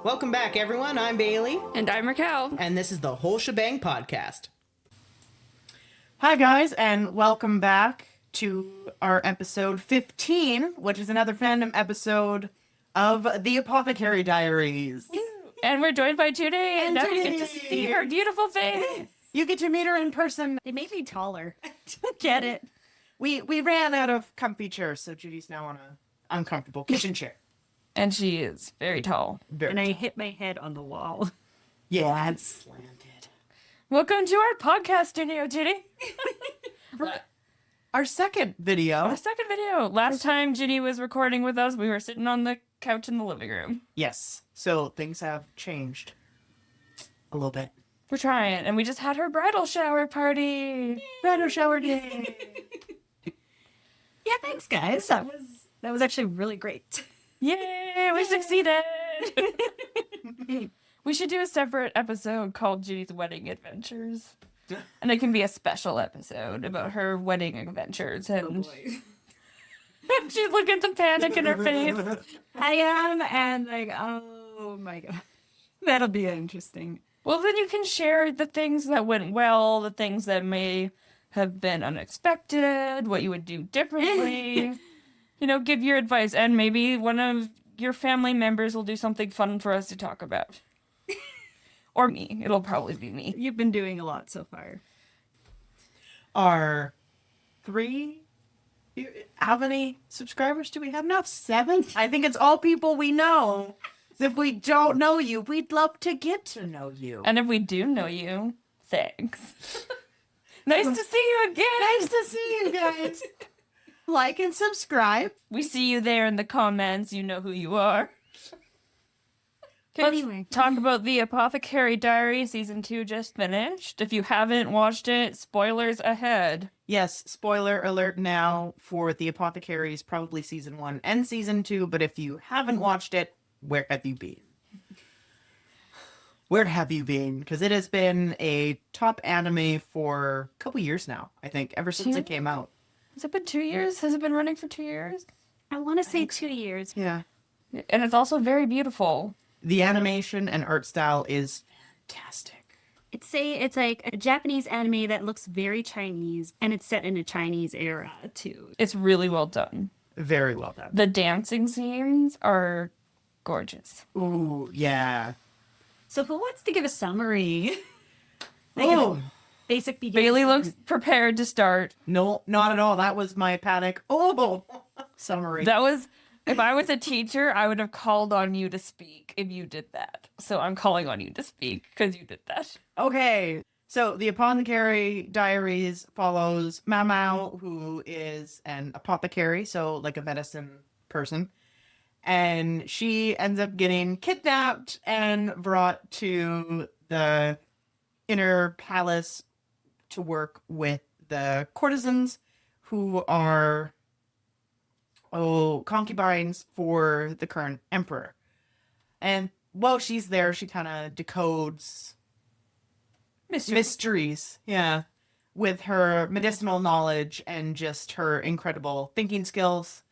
Welcome back, everyone. I'm Bailey. And I'm Raquel. And this is the Whole Shebang podcast. Hi, guys, and welcome back to our episode 15, which is another fandom episode of the Apothecary Diaries. And we're joined by Judy, and now you get to see her beautiful face. You get to meet her in person. They made me taller. Get it? We ran out of comfy chairs, so Judy's now on a uncomfortable kitchen chair. And she is very tall. Very And I hit my head on the wall. Yeah, it's slanted. Welcome to our podcast studio, Judy. Our second video. Our second video. Last time Judy was recording with us, we were sitting on the couch in the living room. Yes, so things have changed a little bit. We're trying, and we just had her bridal shower party. Bridal shower day. Yeah, thanks, guys. That was actually really great. Yay, we succeeded. We should do a separate episode called Judy's Wedding Adventures. And it can be a special episode about her wedding adventures. And she's looking at the panic in her face. I am, and like, oh my god. That'll be interesting. Well, then you can share the things that went well, the things that may have been unexpected, what you would do differently. You know, give your advice, and maybe one of your family members will do something fun for us to talk about. Or me. It'll probably be me. You've been doing a lot so far. Our how many subscribers do we have now? 7? I think it's all people we know. If we don't know you, we'd love to get to know you. And if we do know you, thanks. Nice to see you again. Nice to see you guys. Like and subscribe. We see you there in the comments. You know who you are. Okay, Anyway. let's talk about the Apothecary Diaries. Season 2 just finished. If you haven't watched it, spoilers ahead. Yes, spoiler alert now for the Apothecaries, probably season 1 and season 2, but if you haven't watched it, where have you been? Where have you been? Because it has been a top anime for a couple years now, I think, ever since it came out. Has it been 2 years? Has it been running for 2 years? I want to say 2 years. Yeah. And it's also very beautiful. The animation and art style is fantastic. It's like a Japanese anime that looks very Chinese, and it's set in a Chinese era, too. It's really well done. Very well done. The dancing scenes are gorgeous. Ooh, yeah. So who wants to give a summary? Oh, Basic beginning. Bailey looks prepared to start. no, not at all. That was my panic. Oh, summary. That was, if I was a teacher, I would have called on you to speak if you did that. So I'm calling on you to speak because you did that. Okay, so the Apothecary Diaries follows Mamau, who is an apothecary, so like a medicine person. And she ends up getting kidnapped and brought to the inner palace to work with the courtesans who are concubines for the current emperor. And while she's there, she kind of decodes mysteries, yeah, with her medicinal knowledge and just her incredible thinking skills.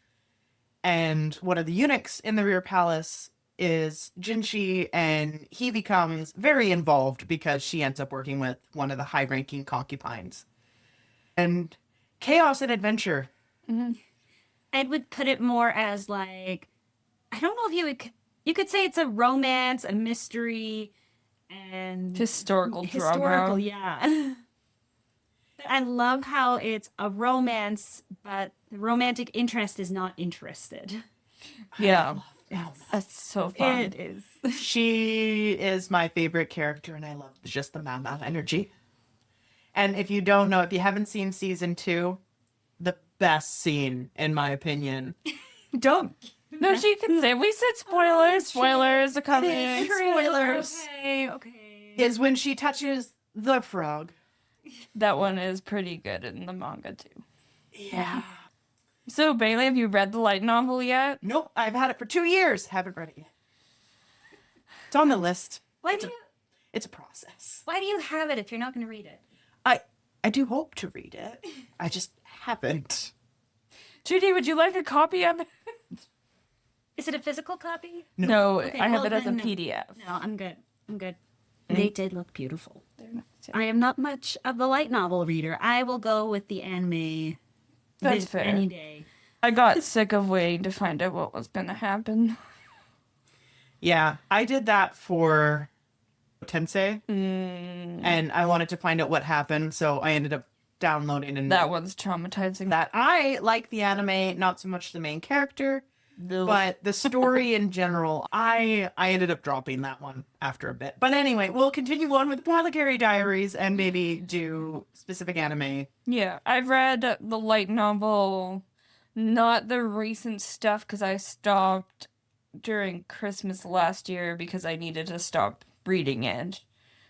And one of the eunuchs in the rear palace is Jinshi, and he becomes very involved because she ends up working with one of the high-ranking concubines. And chaos and adventure. Mm-hmm. I would put it more as like, I don't know if you could say it's a romance, a mystery, and Historical drama. Historical, yeah. I love how it's a romance, but the romantic interest is not interested. Yeah. That's so fun. It is. She is my favorite character, and I love just the Mama energy. And if you don't know, if you haven't seen season 2, the best scene, in my opinion. Don't. No, she can say, we said spoilers. Spoilers are coming. Spoilers. Okay. Is when she touches the frog. That one is pretty good in the manga, too. Yeah. So, Bailey, have you read the light novel yet? Nope, I've had it for 2 years. Haven't read it yet. It's on the list. It's a process. Why do you have it if you're not going to read it? I do hope to read it. I just haven't. Judy, would you like a copy of it? Is it a physical copy? No, Okay, I have well, it as a then, PDF. No, I'm good. I'm good. They did look beautiful. They're nice, yeah. I am not much of the light novel reader. I will go with the anime That's fair. any day. I got sick of waiting to find out what was going to happen. Yeah, I did that for Tensei, and I wanted to find out what happened, so I ended up downloading and That one's traumatizing. that. I like the anime, not so much the main character, but the story in general. I ended up dropping that one after a bit. But anyway, we'll continue on with Apothecary Diaries and maybe do specific anime. Yeah, I've read the light novel, not the recent stuff, because I stopped during Christmas last year because I needed to stop reading it.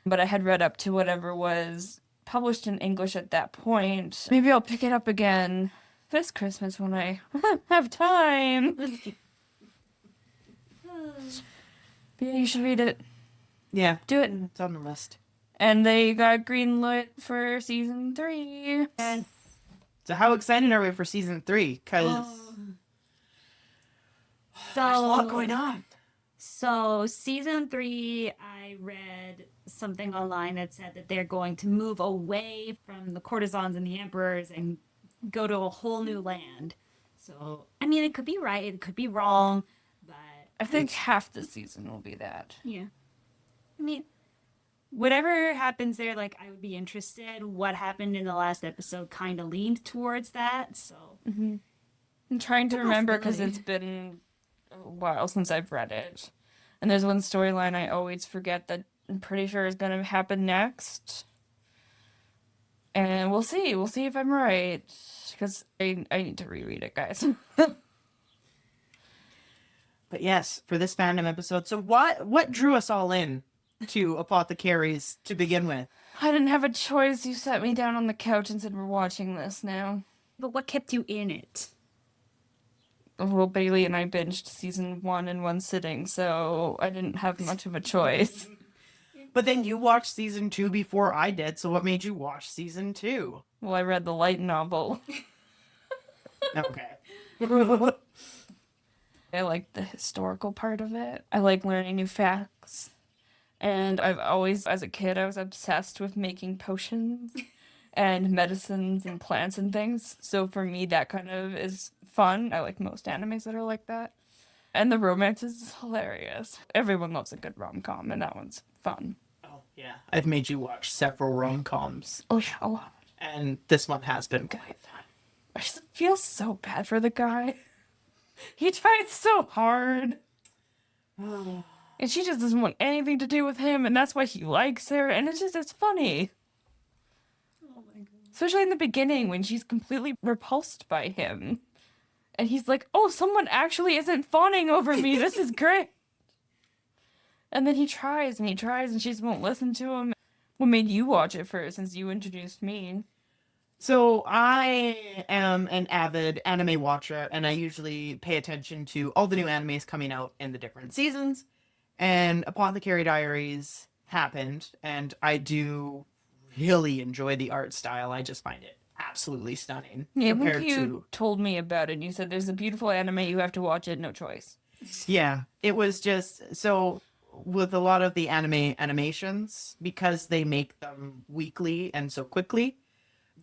But I had read up to whatever was published in English at that point. Maybe I'll pick it up again this Christmas when I have time. But yeah, you should read it. Yeah, Do it. it's on the list. And they got greenlit for season 3. Yes. So how excited are we for season 3? Because there's a lot going on. So season 3, I read something online that said that they're going to move away from the courtesans and the emperors and go to a whole new land. So, I mean, it could be right, it could be wrong, but I think half the season will be that. yeah. I mean, whatever happens there, like, I would be interested. What happened in the last episode kind of leaned towards that, so. I'm trying to remember because possibility. it's been a while since I've read it. And there's one storyline I always forget that I'm pretty sure is going to happen next. And we'll see. We'll see if I'm right. Because I need to reread it, guys. But yes, for this fandom episode. So what drew us all in to Apothecaries to begin with? I didn't have a choice. You sat me down on the couch and said, we're watching this now. But what kept you in it? Well, Bailey and I binged season 1 in one sitting, so I didn't have much of a choice. But then you watched season 2 before I did, so what made you watch season 2? Well, I read the light novel. Okay. I like the historical part of it. I like learning new facts. And I've always, as a kid, I was obsessed with making potions and medicines and plants and things. So for me, that kind of is fun. I like most animes that are like that. And the romance is hilarious. Everyone loves a good rom-com, and that one's fun. Oh, yeah. I've made you watch several rom-coms, Oh, yeah, a lot. and this one has been quite fun. I just feel so bad for the guy. He tried so hard. And she just doesn't want anything to do with him, and that's why he likes her, and it's funny. Oh my god. Especially in the beginning when she's completely repulsed by him. And he's like, oh, someone actually isn't fawning over me. This is great. And then he tries, and she just won't listen to him. What made you watch it first, since you introduced me? So I am an avid anime watcher, and I usually pay attention to all the new animes coming out in the different seasons. And Apothecary Diaries happened, and I do really enjoy the art style. I just find it absolutely stunning. Yeah, compared when you told me about it, and you said there's a beautiful anime, you have to watch it, no choice. Yeah, it was just so with a lot of the anime animations, because they make them weekly and so quickly,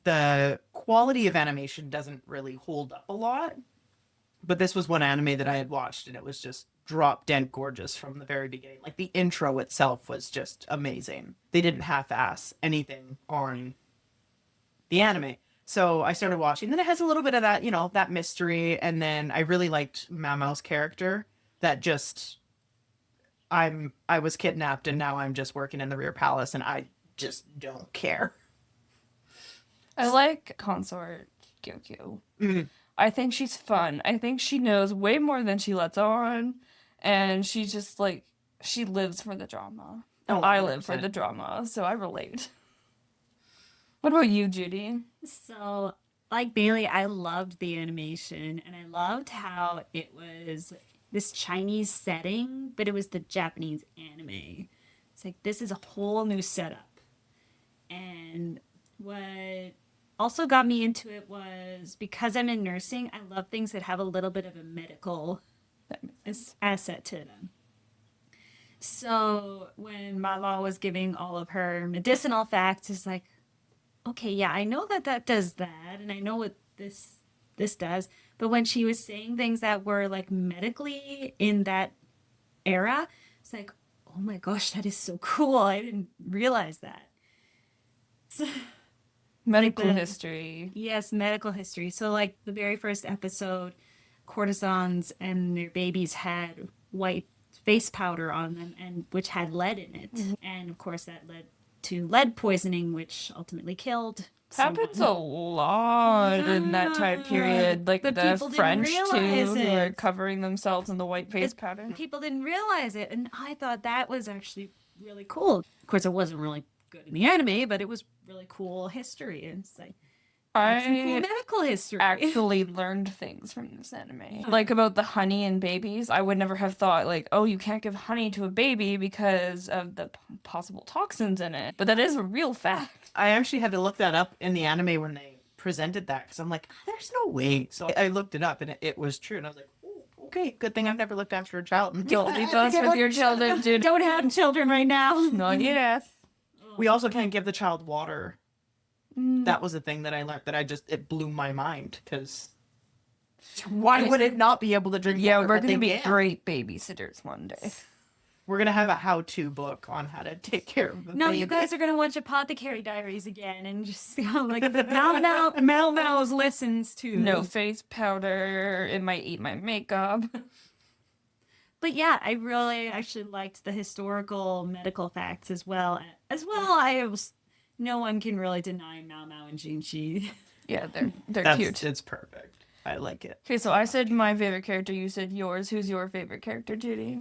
the quality of animation doesn't really hold up a lot. But this was one anime that I had watched, and it was just drop dead gorgeous from the very beginning. Like, the intro itself was just amazing. They didn't half-ass anything on the anime. So I started watching. Then it has a little bit of that, that mystery. And then I really liked Mamao's character. That just, I was kidnapped, and now I'm just working in the rear palace, and I just don't care. I like Consort Gyokyo. I think she's fun. I think she knows way more than she lets on. And she just, she lives for the drama. Oh, I live for 100%. the drama, so I relate. What about you, Judy? So, like Bailey, I loved the animation, and I loved how it was this Chinese setting, but it was the Japanese anime. It's like, this is a whole new setup. And what also got me into it was, because I'm in nursing, I love things that have a little bit of a medical asset to them. So when Mala was giving all of her medicinal facts, it's like, okay, yeah, I know that does that, and I know what this does. But when she was saying things that were like medically in that era, it's like, oh my gosh, that is so cool. I didn't realize that. So, Medical Like the- history. yes, medical history. So like the very first episode, courtesans and their babies had white face powder on them, and which had lead in it. And of course that led to lead poisoning, which ultimately killed Happens a someone. lot in that time period. Like But the people didn't French too, realize who are it. covering themselves in the white face It- powder. People didn't realize it, and I thought that was actually really cool. Of course, it wasn't really good in the anime, but it was really cool history. And it's like that's some cool I medical history. actually learned things from this anime. Like about the honey and babies. I would never have thought like, oh, you can't give honey to a baby because of the possible toxins in it. But that is a real fact. I actually had to look that up in the anime when they presented that because I'm like, there's no way. So I looked it up and it was true. And I was like, oh, okay, good thing I've never looked after a child. Guilty thoughts with your children, dude. Don't have children right now. Not yet. We also can't give the child water. That was a thing that I learned that it blew my mind because why would it not be able to drink Yeah, water? we're But gonna they be can. great babysitters one day. We're gonna have a how-to book on how to take care of the No, baby. you guys are gonna watch Apothecary Diaries again and just go like Mal's listens to. No face powder. It might eat my makeup. But yeah, I really actually liked the historical medical facts as well. No one can really deny Mao and Jinchi. Yeah, they're That's cute. it's perfect. I like it. Okay, so I said my favorite character. You said yours. Who's your favorite character, Judy?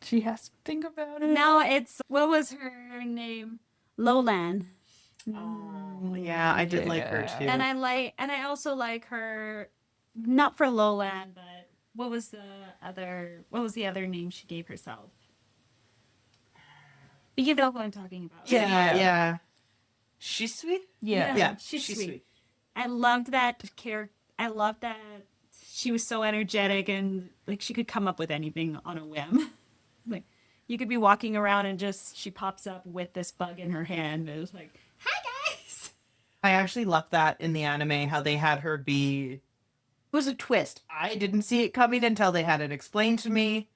She has to think about it. No, it's what was her name? Lolan. Oh, yeah, I did like her Yeah. too. And I also like her not for Lolan, but what was the other name she gave herself? You know what I'm talking about. yeah. She's sweet. Yeah. Yeah, she's sweet. I loved that character. I loved that she was so energetic and like she could come up with anything on a whim. Like you could be walking around and just she pops up with this bug in her hand and it's like, "Hi guys." I actually loved that in the anime how they had her be. It was a twist. I didn't see it coming until they had it explained to me.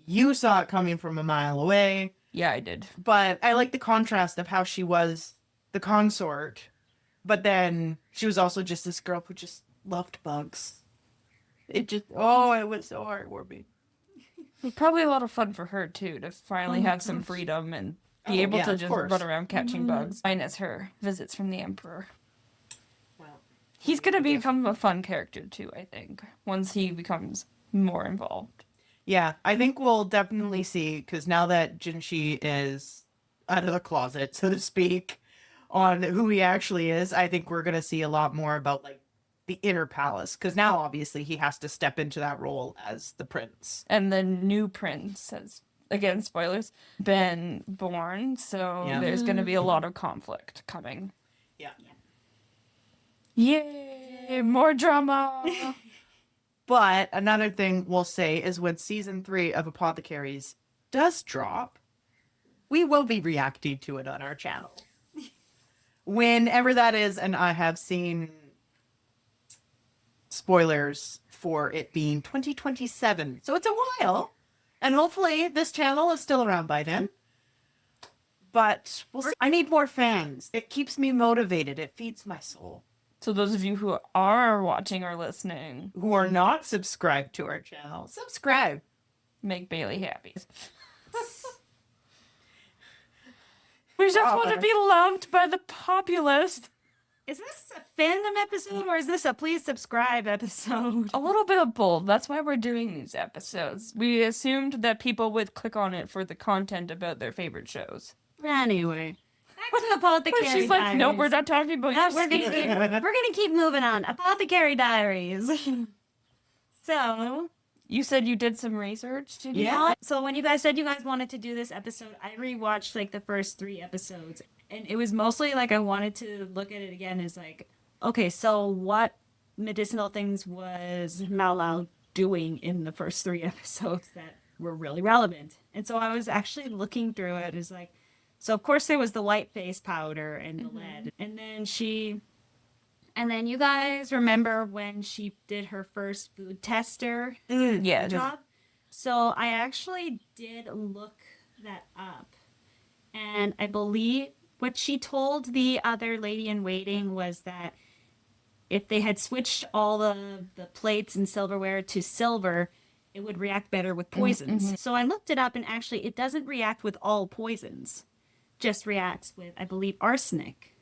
You saw it coming from a mile away. Yeah, I did. But I like the contrast of how she was the consort, but then she was also just this girl who just loved bugs. It was so heartwarming. Probably a lot of fun for her too to finally have some freedom and be able yeah, to of just course. run around catching bugs. Minus her visits from the Emperor. Well, He's gonna become a fun character too, I think, once he becomes more involved. yeah, I think we'll definitely see because now that Jinshi is out of the closet, so to speak, on who he actually is, I think we're gonna see a lot more about like the inner palace because now obviously he has to step into that role as the prince. And the new prince has, again, spoilers, been born, so Yeah. there's gonna be a lot of conflict coming. Yeah. Yay! More drama! But another thing we'll say is when season 3 of Apothecaries does drop, we will be reacting to it on our channel. Whenever that is, and I have seen spoilers for it being 2027. So it's a while. And hopefully this channel is still around by then. But we'll see. I need more fans. It keeps me motivated. It feeds my soul. So those of you who are watching or listening, Who are not subscribed to our channel, subscribe. make Bailey happy. We just want to be loved by the populace. Is this a fandom episode or is this a please subscribe episode? A little bit of both. That's why we're doing these episodes. We assumed that people would click on it for the content about their favorite shows. Anyway, back to Apothecary But she's like, Diaries. nope, we're not talking about No, you. we're gonna keep moving on. Apothecary Diaries. So, You said you did some research, did you? Yeah. so when you guys said you guys wanted to do this episode, I rewatched like the first 3 episodes, and it was mostly like I wanted to look at it again as like, okay, so what medicinal things was Mao Lao doing in the first 3 episodes that were really relevant. And so I was actually looking through it. It's like, so of course there was the white face powder and the lead. And then you guys remember when she did her first food tester Yeah. job? So I actually did look that up. And I believe what she told the other lady in waiting was that if they had switched all the plates and silverware to silver, it would react better with poisons. So I looked it up, and actually it doesn't react with all poisons. Just reacts with, I believe, arsenic.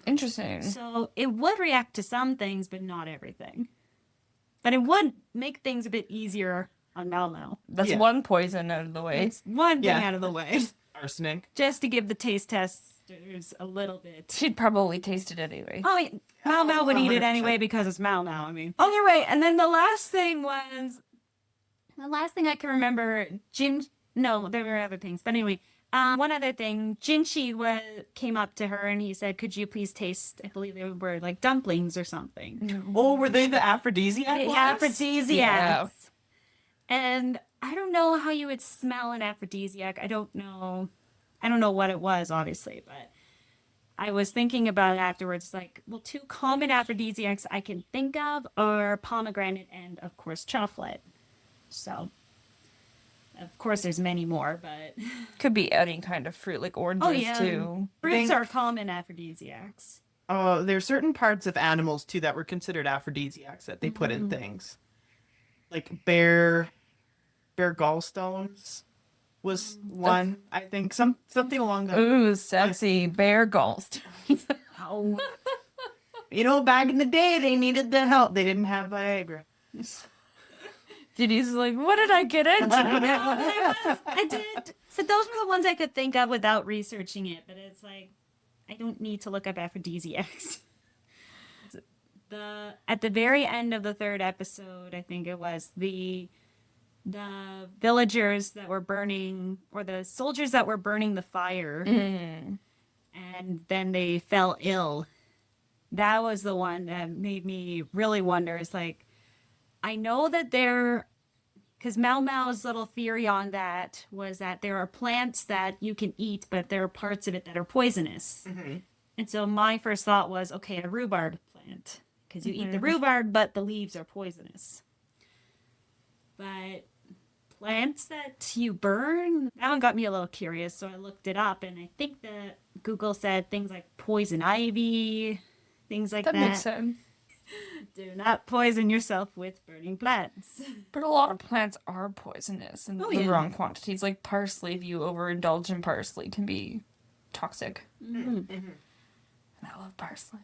Interesting. So it would react to some things, but not everything. But it would make things a bit easier on Mal. That's Yeah. one poison out of the way. It's one thing Yeah. out of the way. Arsenic. Just to give the taste testers a little bit. She'd probably taste it anyway. Oh, yeah. Mal would eat it 100%. anyway because it's Mal. I mean. Okay, right. And then the last thing I can remember, no, there were other things. But anyway, one other thing, Jinchi came up to her and he said, could you please taste, I believe they were like dumplings or something. Oh, were they the aphrodisiac The ones? aphrodisiacs. Yeah. And I don't know how you would smell an aphrodisiac. I don't know what it was, obviously, but I was thinking about it afterwards, like, well, 2 common aphrodisiacs I can think of are pomegranate and, of course, chocolate. So, of course, there's many more, but... Could be any kind of fruit, like oranges too. Fruits are common aphrodisiacs. There's certain parts of animals, too, that were considered aphrodisiacs that they put in things. Like bear gallstones was one, I think. Something along that. Ooh, sexy bear gallstones. Oh. You know, back in the day, they needed the help. They didn't have Viagra. Judy's like, what did I get into? I did. So those were the ones I could think of without researching it, but it's like, I don't need to look up aphrodisiacs. At the very end of the 3rd episode, I think it was, the villagers that were burning, or the soldiers that were burning the fire, and then they fell ill. That was the one that made me really wonder. It's like, I know that because Mao's little theory on that was that there are plants that you can eat, but there are parts of it that are poisonous. And so my first thought was, okay, a rhubarb plant, because you eat the rhubarb, but the leaves are poisonous. But plants that you burn, that one got me a little curious, so I looked it up, and I think that Google said things like poison ivy, things like that. That makes sense. Do not poison yourself with burning plants. But a lot of plants are poisonous in the yeah. wrong quantities. Like parsley, if you overindulge in parsley, can be toxic. And I love parsley.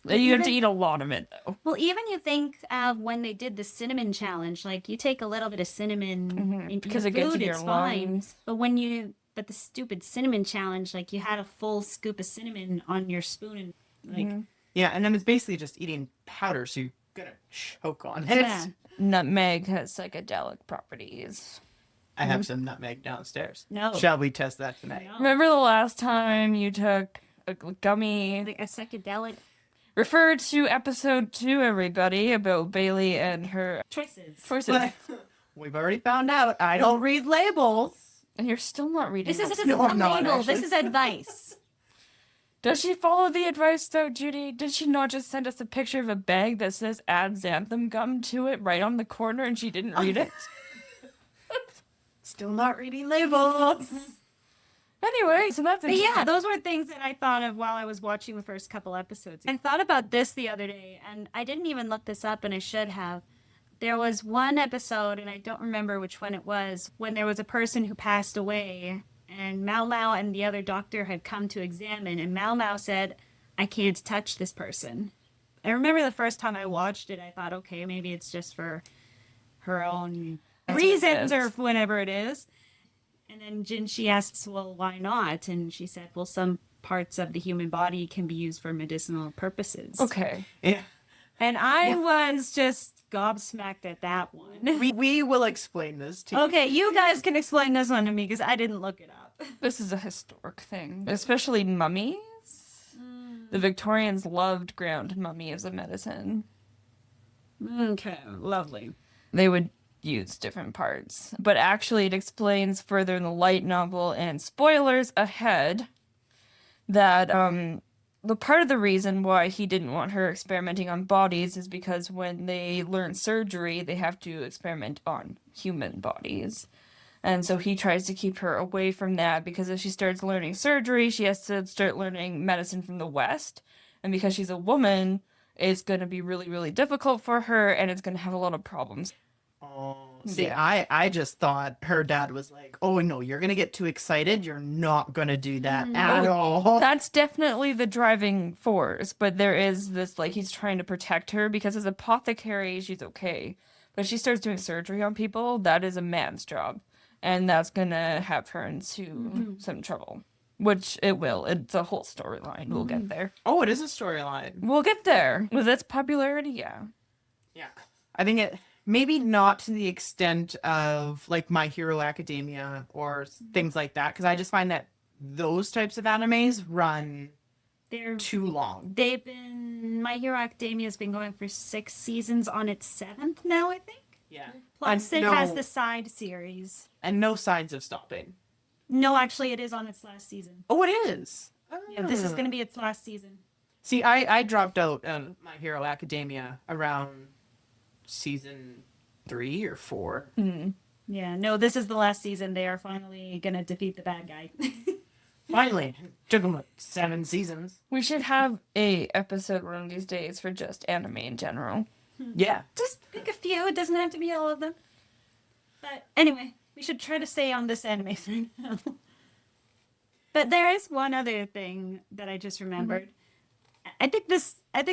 You have to eat a lot of it, though. Well, even you think of when they did the cinnamon challenge, like you take a little bit of cinnamon into Because your it gets food, in your it's fine. lungs. But the stupid cinnamon challenge, like you had a full scoop of cinnamon on your spoon and like Yeah, and then it's basically just eating powder, so you're gonna choke on it. yeah. Nutmeg has psychedelic properties. I have some nutmeg downstairs. No. Shall we test that tonight? No. Remember the last time you took a gummy? Like a psychedelic Refer to episode 2, everybody, about Bailey and her choices. choices. But we've already found out I don't read labels. And you're still not reading This them. is No, a I'm not, label. actually. This is advice. Does she follow the advice, though, Judy? Did she not just send us a picture of a bag that says add xanthan gum to it right on the corner and she didn't read it? Still not reading labels. Anyway, so that's But yeah, those were things that I thought of while I was watching the first couple episodes. I thought about this the other day, and I didn't even look this up, and I should have. There was one episode, and I don't remember which one it was, when there was a person who passed away, and Mao Mao and the other doctor had come to examine, and Mao Mao said, I can't touch this person. I remember the first time I watched it, I thought, okay, maybe it's just for her own reasons or whatever it is. And then Jinshi asks, well, why not? And she said, well, some parts of the human body can be used for medicinal purposes. Okay. Yeah. And I was just gobsmacked at that one. We will explain this to you. Okay, you guys can explain this one to me because I didn't look it up. This is a historic thing, especially mummies. The Victorians loved ground mummy as a medicine. Okay, lovely. they would use different parts. But actually, it explains further in the light novel, and spoilers ahead, that the part of the reason why he didn't want her experimenting on bodies is because when they learn surgery, they have to experiment on human bodies. And so he tries to keep her away from that, because if she starts learning surgery, she has to start learning medicine from the West. And because she's a woman, it's going to be really, really difficult for her, and it's going to have a lot of problems. Oh, see, I just thought her dad was like, oh no, you're gonna get too excited. You're not gonna do that at all. That's definitely the driving force, but there is this, like, he's trying to protect her, because as apothecary, she's okay. But if she starts doing surgery on people, that is a man's job. And that's gonna have her into some trouble. Which it will. It's a whole storyline. We'll get there. Oh, it is a storyline. We'll get there. With its popularity, yeah. Yeah. I think it maybe not to the extent of like My Hero Academia or things like that, because I just find that those types of animes run They're too long. They've been My Hero Academia has been going for 6 seasons on its 7th now, I think. Yeah. Plus, And it has no- the side series. And no signs of stopping. No, actually, it is on its last season. Oh, it is. Yeah, this is going to be its last season. See, I dropped out on My Hero Academia around season 3 or 4. Yeah, no, this is the last season. They are finally going to defeat the bad guy. Finally, took them like 7 seasons. We should have a episode one of these days for just anime in general. Yeah. Just pick a few. It doesn't have to be all of them. But anyway, we should try to stay on this anime thing now. But there is one other thing that I just remembered. I think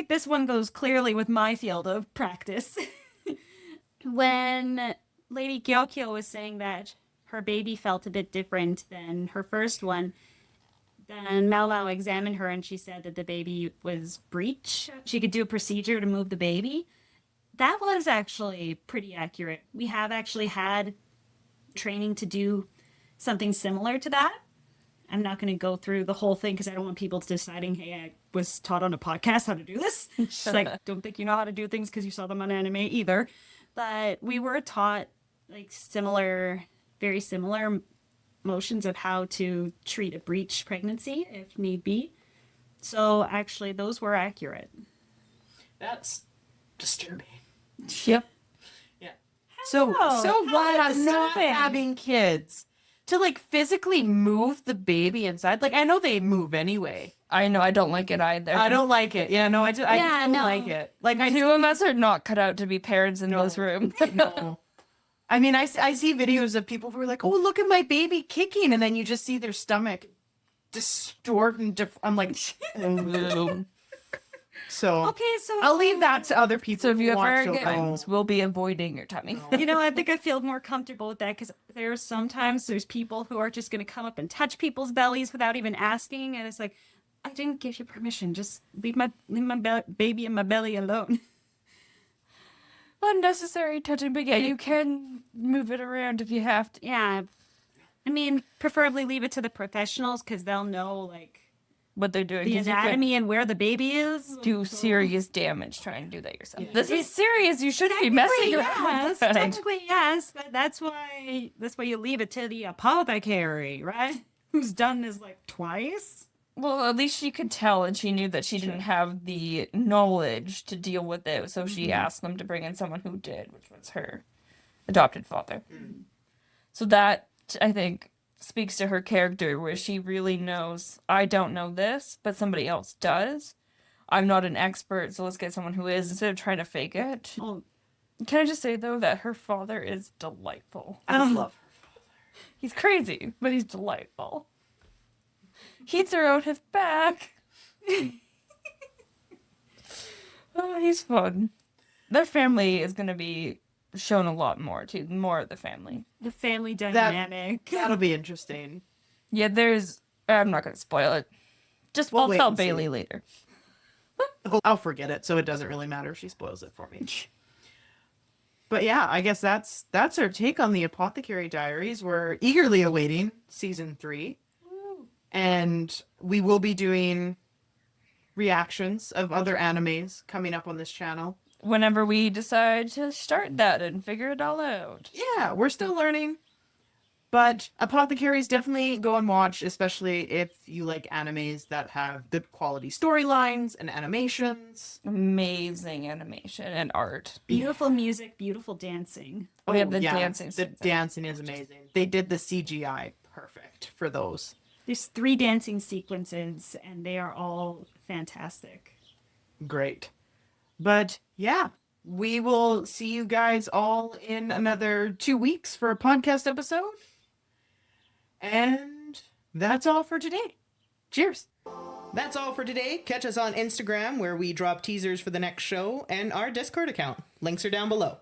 this one goes clearly with my field of practice. When Lady Gyokyo was saying that her baby felt a bit different than her first one, then Mao Mao examined her and she said that the baby was breech. She could do a procedure to move the baby. That was actually pretty accurate. We have actually had training to do something similar to that. I'm not going to go through the whole thing because I don't want people deciding, hey, I was taught on a podcast how to do this. It's like, don't think you know how to do things because you saw them on anime either. But we were taught like very similar motions of how to treat a breech pregnancy if need be. So actually, those were accurate. That's disturbing. Yep. Yeah. So glad I'm not disturbing. having kids. To like physically move the baby inside. Like I know they move anyway. I know, I don't like it either. I don't like it. Yeah, no, I don't no. like it. Like I Two of us are not cut out to be parents in this room. no. I mean, I see videos of people who are like, "Oh, look at my baby kicking," and then you just see their stomach distort and I'm like, so Okay, so I'll leave that to other people. So if you who want ever to get know. twins, we'll be avoiding your tummy. you know, I think I feel more comfortable with that because there's people who are just going to come up and touch people's bellies without even asking, and it's like, I didn't give you permission. Just leave my baby in my belly alone. Unnecessary touching, but yeah, you can move it around if you have to. Yeah, I mean, preferably leave it to the professionals because they'll know like What they're doing. the 'Cause you could anatomy and where the baby is. do serious damage trying to do that yourself. This is serious. You shouldn't be messing around Yes, with that. technically yes, but that's why you leave it to the apothecary, right? Who's done this like twice. Well, at least she could tell, and she knew that she didn't have the knowledge to deal with it, so she asked them to bring in someone who did, which was her adopted father. So that, I think, speaks to her character, where she really knows, I don't know this, but somebody else does. I'm not an expert, so let's get someone who is, instead of trying to fake it. Oh, Can I just say, though, that her father is delightful. I love her. He's crazy, but he's delightful. He'd throw out his back. Oh, he's fun. Their family is going to be shown a lot more, too. More of the family. the family dynamic. That'll be interesting. Yeah, I'm not going to spoil it. Just We'll I'll wait tell and see. Bailey later. I'll forget it, so it doesn't really matter if she spoils it for me. But yeah, I guess that's our take on the Apothecary Diaries. We're eagerly awaiting season 3. And we will be doing reactions of other animes coming up on this channel. whenever we decide to start that and figure it all out. Yeah, we're still learning. But Apothecaries, definitely go and watch, especially if you like animes that have good quality storylines and animations. Amazing animation and art. Beautiful music, beautiful dancing. We have the dancing. The dancing is amazing. They did the CGI perfect for those. There's 3 dancing sequences, and they are all fantastic. Great. But yeah, we will see you guys all in another 2 weeks for a podcast episode. And that's all for today. Cheers. That's all for today. Catch us on Instagram, where we drop teasers for the next show, and our Discord account. Links are down below.